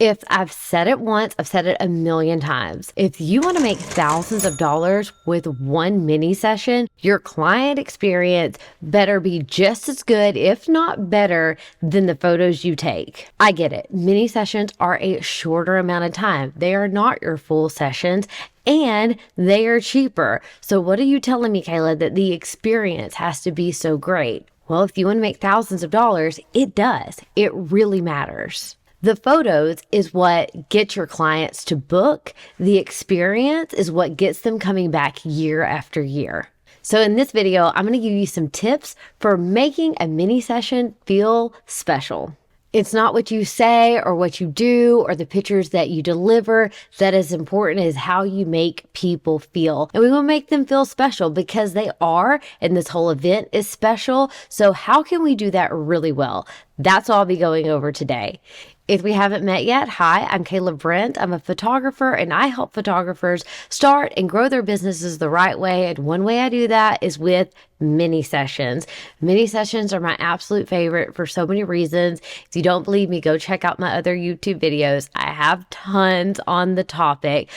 If I've said it once, I've said it a million times. If you want to make thousands of dollars with one mini session, your client experience better be just as good, if not better, than the photos you take. I get it. Mini sessions are a shorter amount of time. They are not your full sessions, and they are cheaper. So what are you telling me, Kayla, that the experience has to be so great? Well, if you want to make thousands of dollars, it does. It really matters. The photos is what gets your clients to book. The experience is what gets them coming back year after year. So in this video, I'm going to give you some tips for making a mini session feel special. It's not what you say or what you do or the pictures that you deliver that is important, as how you make people feel. And we will make them feel special because they are, and this whole event is special. So how can we do that really well? That's all I'll be going over today. If we haven't met yet, hi, I'm Kayla Brent. I'm a photographer and I help photographers start and grow their businesses the right way. And one way I do that is with mini sessions. Mini sessions are my absolute favorite for so many reasons. If you don't believe me, go check out my other YouTube videos. I have tons on the topic.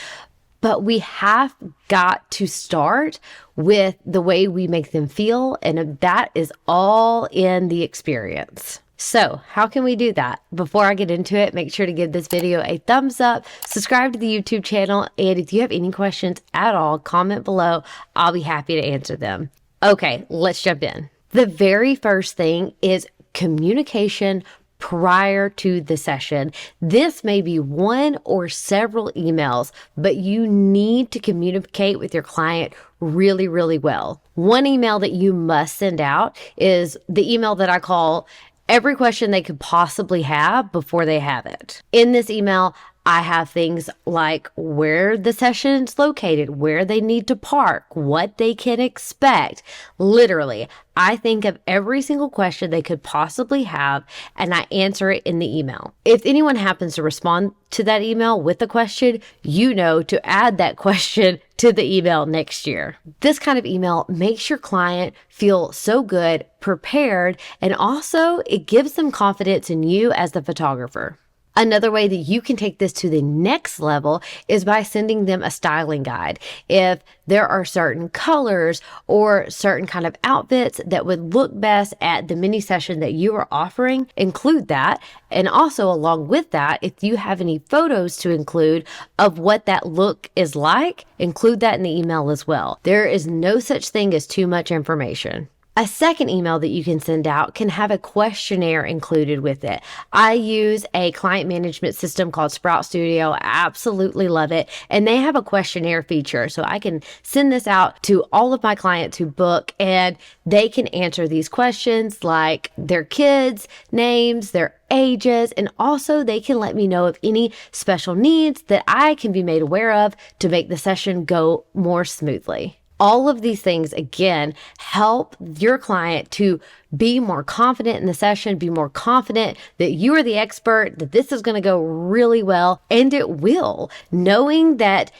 But we have got to start with the way we make them feel, and that is all in the experience. So how can we do that? Before I get into it, make sure to give this video a thumbs up, subscribe to the YouTube channel, and if you have any questions at all, comment below. I'll be happy to answer them. Okay, let's jump in. The very first thing is communication prior to the session. This may be one or several emails, but you need to communicate with your client really, really well. One email that you must send out is the email that I call every question they could possibly have before they have it. In this email, I have things like where the session is located, where they need to park, what they can expect. Literally, I think of every single question they could possibly have and I answer it in the email. If anyone happens to respond to that email with a question, you know to add that question to the email next year. This kind of email makes your client feel so good, prepared, and also it gives them confidence in you as the photographer. Another way that you can take this to the next level is by sending them a styling guide. If there are certain colors or certain kind of outfits that would look best at the mini session that you are offering, include that. And also along with that, if you have any photos to include of what that look is like, include that in the email as well. There is no such thing as too much information. A second email that you can send out can have a questionnaire included with it. I use a client management system called Sprout Studio. I absolutely love it. And they have a questionnaire feature. So I can send this out to all of my clients who book and they can answer these questions like their kids' names, their ages, and also they can let me know of any special needs that I can be made aware of to make the session go more smoothly. All of these things, again, help your client to be more confident in the session, be more confident that you are the expert, that this is going to go really well, and it will. Knowing that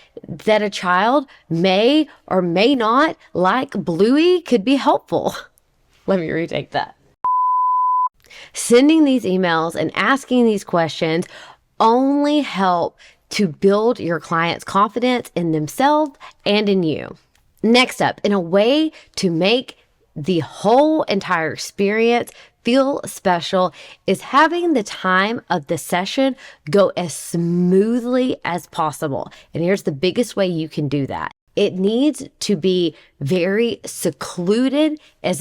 a child may or may not like Bluey could be helpful. Let me retake that. Sending these emails and asking these questions only help to build your client's confidence in themselves and in you. Next up, in a way to make the whole entire experience feel special is having the time of the session go as smoothly as possible. And here's the biggest way you can do that. It needs to be very secluded as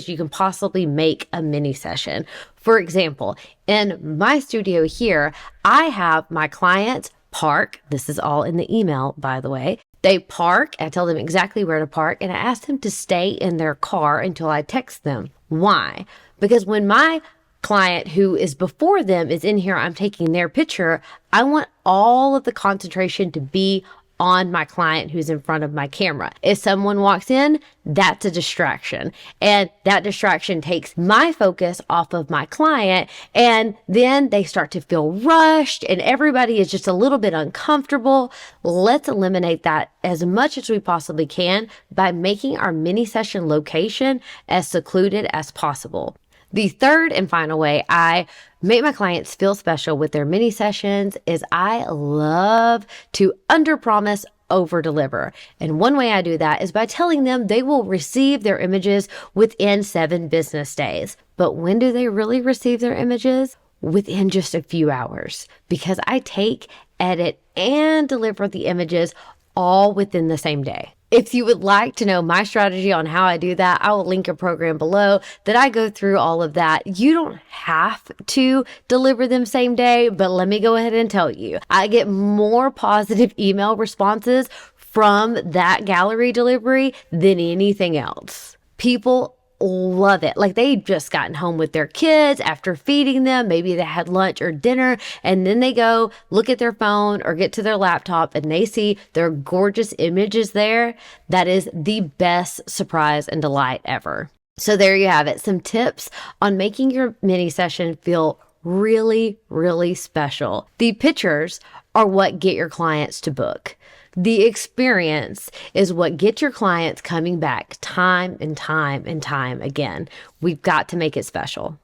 you can possibly make a mini session. For example, in my studio here, I have my clients park. This is all in the email, by the way. They park, I tell them exactly where to park, and I ask them to stay in their car until I text them. Why? Because when my client who is before them is in here, I'm taking their picture, I want all of the concentration to be on my client who's in front of my camera. If someone walks in, that's a distraction. And that distraction takes my focus off of my client. And then they start to feel rushed and everybody is just a little bit uncomfortable. Let's eliminate that as much as we possibly can by making our mini session location as secluded as possible. The third and final way I make my clients feel special with their mini sessions is I love to underpromise, over deliver. And one way I do that is by telling them they will receive their images within 7 business days. But when do they really receive their images? Within just a few hours, because I take, edit, and deliver the images all within the same day. If you would like to know my strategy on how I do that, I will link a program below that I go through all of that. You don't have to deliver them same day, but let me go ahead and tell you, I get more positive email responses from that gallery delivery than anything else. People love it. Like they've just gotten home with their kids after feeding them. Maybe they had lunch or dinner, and then they go look at their phone or get to their laptop and they see their gorgeous images there. That is the best surprise and delight ever. So there you have it. Some tips on making your mini session feel really, really special. The pictures are what get your clients to book. The experience is what gets your clients coming back time and time and time again. We've got to make it special.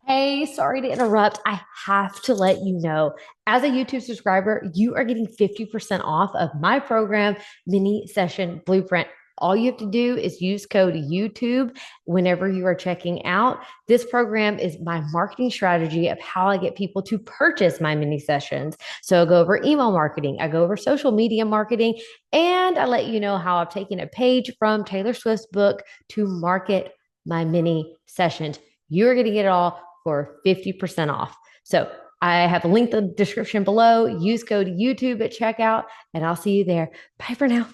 Hey, sorry to interrupt. I have to let you know, as a YouTube subscriber, you are getting 50% off of my program, Mini Session Blueprint. All you have to do is use code YouTube whenever you are checking out. This program is my marketing strategy of how I get people to purchase my mini sessions. So I go over email marketing, I go over social media marketing, and I let you know how I've taken a page from Taylor Swift's book to market my mini sessions. You're going to get it all for 50% off. So I have a link in the description below. Use code YouTube at checkout, and I'll see you there. Bye for now.